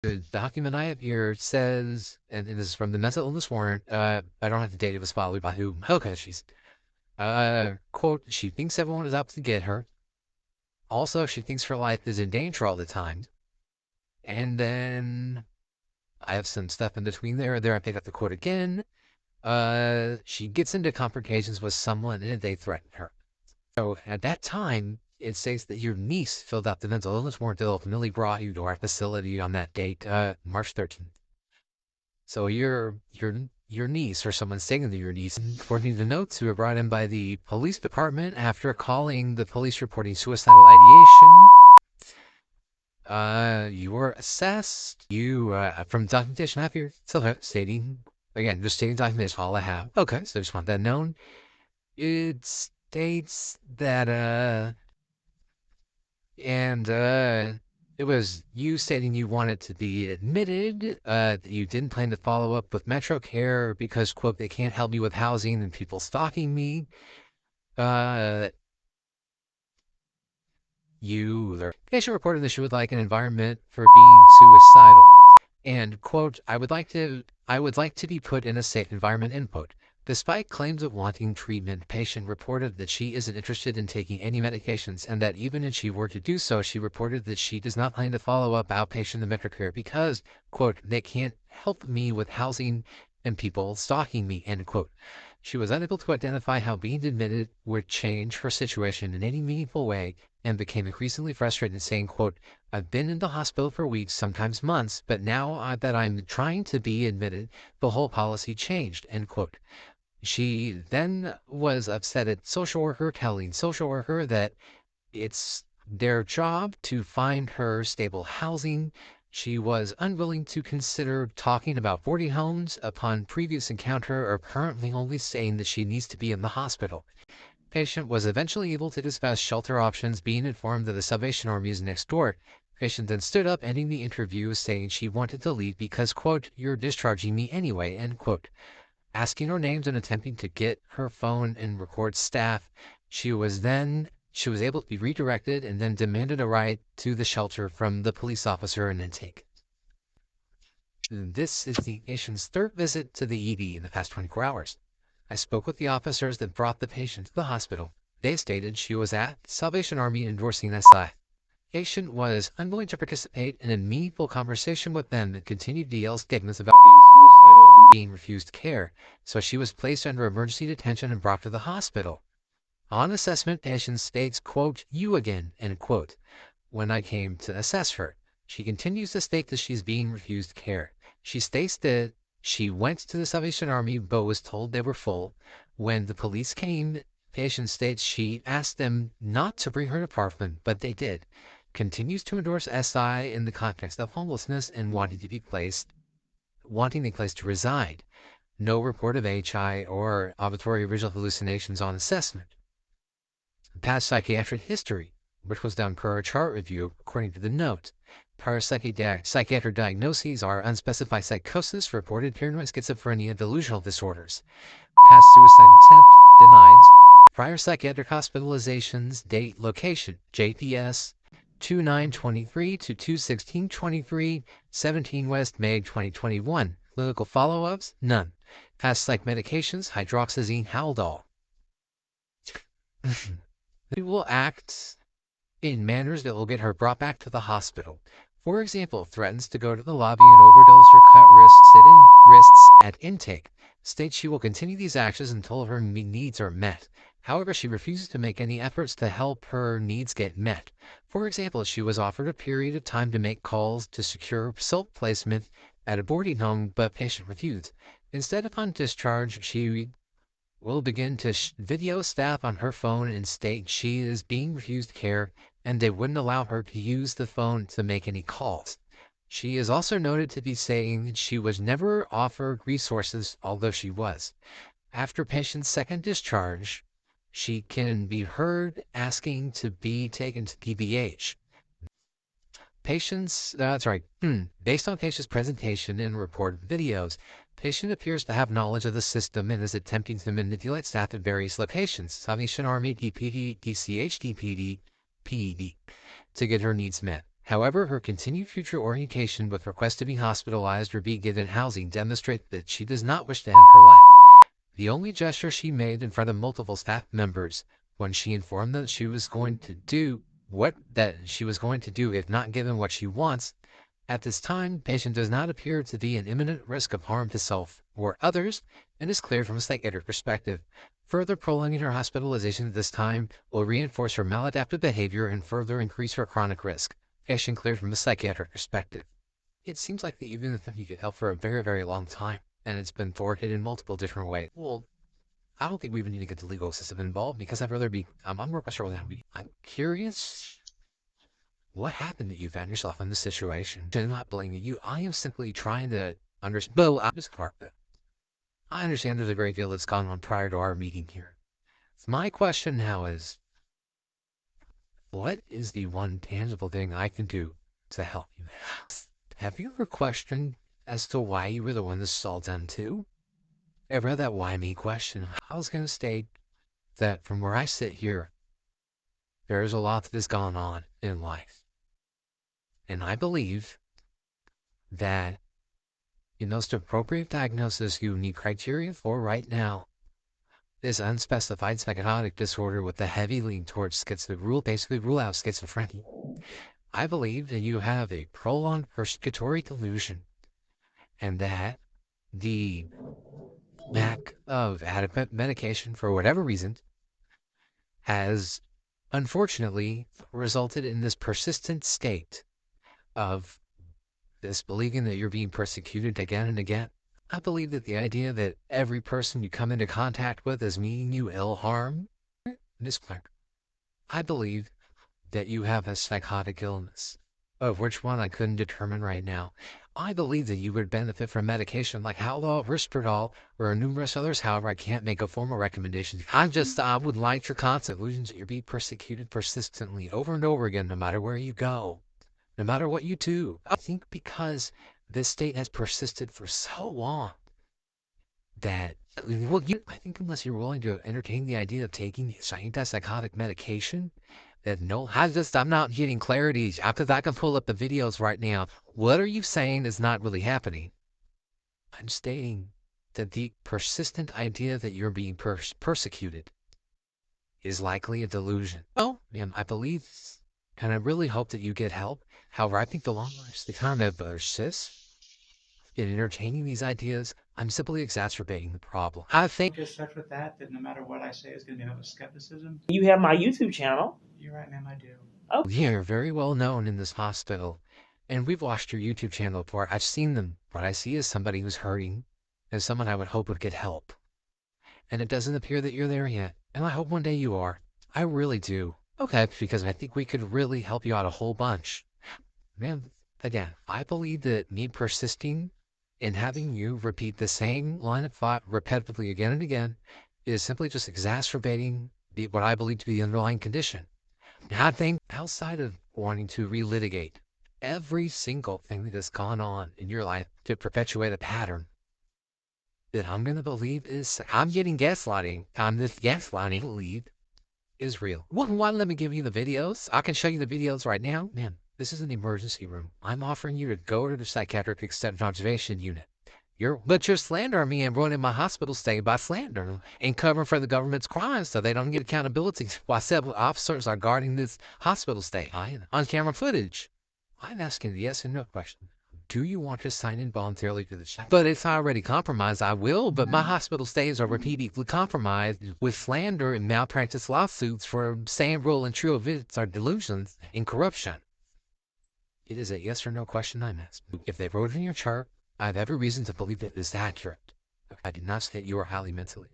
The document I have here says, and this is from the mental illness warrant. I don't have the date. It was followed by whom. Okay, she's quote. She thinks everyone is out to get her. Also, she thinks her life is in danger all the time. And then I have some stuff in between there. There, I pick up the quote again. She gets into complications with someone and they threaten her. So at that time, it states that your niece filled out the mental illness warrant that ultimately brought you to our facility on that date, March 13th. So your niece or someone staying to your niece, according to the notes, were brought in by the police department after calling the police reporting suicidal ideation. You were assessed. You, from documentation I have here, stating, again, just stating documentation, all I have. Okay, so I just want that known. It states that, it was you stating you wanted to be admitted, that you didn't plan to follow up with Metro Care because, quote, they can't help me with housing and people stalking me. The patient reported that she would like an environment for being suicidal. And, quote, I would like to be put in a safe environment, end quote. Despite claims of wanting treatment, patient reported that she isn't interested in taking any medications and that even if she were to do so, she reported that she does not plan to follow up outpatient and Metro Care because, quote, they can't help me with housing and people stalking me, end quote. She was unable to identify how being admitted would change her situation in any meaningful way and became increasingly frustrated, saying, quote, I've been in the hospital for weeks, sometimes months, but now that I'm trying to be admitted, the whole policy changed, end quote. She then was upset at social worker telling social worker that it's their job to find her stable housing. She was unwilling to consider talking about 40 homes upon previous encounter or currently only saying that she needs to be in the hospital. Patient was eventually able to discuss shelter options, being informed that the Salvation Army is next door. Patient then stood up, ending the interview, saying she wanted to leave because, quote, you're discharging me anyway, end quote. Asking her names and attempting to get her phone and record staff, she was able to be redirected and then demanded a ride to the shelter from the police officer and intake. This is the patient's third visit to the ED in the past 24 hours. I spoke with the officers that brought the patient to the hospital. They stated she was at Salvation Army endorsing SI. Patient was unwilling to participate in a meaningful conversation with them and continued to yell statements about being suicidal and being refused care, so she was placed under emergency detention and brought to the hospital. On assessment, patient states, quote, you again, end quote. When I came to assess her, she continues to state that she's being refused care. She states that she went to the Salvation Army but was told they were full. When the police came, patient states she asked them not to bring her to apartment, but they did. Continues to endorse SI in the context of homelessness and wanting the place to reside. No report of HI or auditory visual hallucinations on assessment. Past psychiatric history, which was done per a chart review, according to the note. Prior psychiatric diagnoses are unspecified psychosis, reported paranoid schizophrenia, delusional disorders. Past suicide attempt, denies. Prior psychiatric hospitalizations, date, location, JPS, 2923 to 21623, 17 West, May 2021. Clinical follow-ups, none. Past psych medications, hydroxyzine, Haldol. They will act in manners that will get her brought back to the hospital. For example, threatens to go to the lobby and overdose or cut wrists at intake. States she will continue these actions until her needs are met. However, she refuses to make any efforts to help her needs get met. For example, she was offered a period of time to make calls to secure self-placement at a boarding home, but patient refused. Instead, upon discharge, she will begin to video staff on her phone and state she is being refused care and they wouldn't allow her to use the phone to make any calls. She is also noted to be saying she was never offered resources, although she was. After patient's second discharge, she can be heard asking to be taken to PBH. Based on patient's presentation and reported videos, patient appears to have knowledge of the system and is attempting to manipulate staff at various locations, Salvation Army, DPD, DCH, DPD, PED, to get her needs met. However, her continued future orientation with requests to be hospitalized or be given housing demonstrate that she does not wish to end her life. The only gesture she made in front of multiple staff members when she informed them she was going to do if not given what she wants. At this time, the patient does not appear to be in imminent risk of harm to self or others and is cleared from a psychiatric perspective. Further prolonging her hospitalization at this time will reinforce her maladaptive behavior and further increase her chronic risk. Patient cleared from a psychiatric perspective. It seems like that you've been with you help for a very, very long time, and it's been thwarted in multiple different ways. Well, I don't think we even need to get the legal system involved because I'd rather be, I'm more concerned with that. I'm curious what happened that you found yourself in this situation. I'm not blaming you. I am simply trying to understand. Well, I'm just carpet. I understand there's a great deal that's gone on prior to our meeting here. My question now is, what is the one tangible thing I can do to help you? Have you ever questioned as to why you were the one this is all done to? I've read that why me question. I was going to state that from where I sit here, there's a lot that has gone on in life. And I believe that the most appropriate diagnosis you need criteria for right now is unspecified psychotic disorder with a heavy lean towards basically rule out schizophrenia. I believe that you have a prolonged persecutory delusion and that the lack of adequate medication for whatever reason has unfortunately resulted in this persistent state of this believing that you're being persecuted again and again. I believe that the idea that every person you come into contact with is meaning you ill harm, Miss Clark, I believe that you have a psychotic illness, of which one I couldn't determine right now. I believe that you would benefit from medication like Haldol, Risperdal, or numerous others. However, I can't make a formal recommendation. I would like your constant illusions that you're being persecuted persistently over and over again, no matter where you go, no matter what you do. I think because this state has persisted for so long that, well, I think unless you're willing to entertain the idea of taking antipsychotic medication, that no, I'm not getting clarity because I can pull up the videos right now. What are you saying is not really happening? I'm stating that the persistent idea that you're being persecuted is likely a delusion. Oh, man, I believe, and I really hope that you get help. However, I think the longer I kind of persist in entertaining these ideas, I'm simply exacerbating the problem. I think Just such with that no matter what I say is going to be met with skepticism. You have my YouTube channel. You're right, ma'am. I do. Oh, you're very well known in this hospital, and we've watched your YouTube channel before. I've seen them. What I see is somebody who's hurting, and someone I would hope would get help. And it doesn't appear that you're there yet, and I hope one day you are. I really do. Okay, because I think we could really help you out a whole bunch. Man, again, I believe that me persisting in having you repeat the same line of thought repetitively again and again is simply just exacerbating what I believe to be the underlying condition. Now, I think outside of wanting to relitigate every single thing that has gone on in your life to perpetuate a pattern that I'm going to believe is, I'm getting gaslighting. This gaslighting believe is real. Why let me give you the videos? I can show you the videos right now. Man, this is an emergency room. I'm offering you to go to the psychiatric extended observation unit. But you're slandering me and ruining my hospital stay by slandering and covering for the government's crimes so they don't get accountability while several officers are guarding this hospital stay on camera footage. I'm asking the yes and no question. Do you want to sign in voluntarily to the check? But it's already compromised. I will, but my hospital stays are repeatedly compromised with slander and malpractice lawsuits for saying real and true events are delusions and corruption. It is a yes or no question I'm asking. If they wrote it in your chart, I have every reason to believe it is accurate. I did not say you are highly mentally.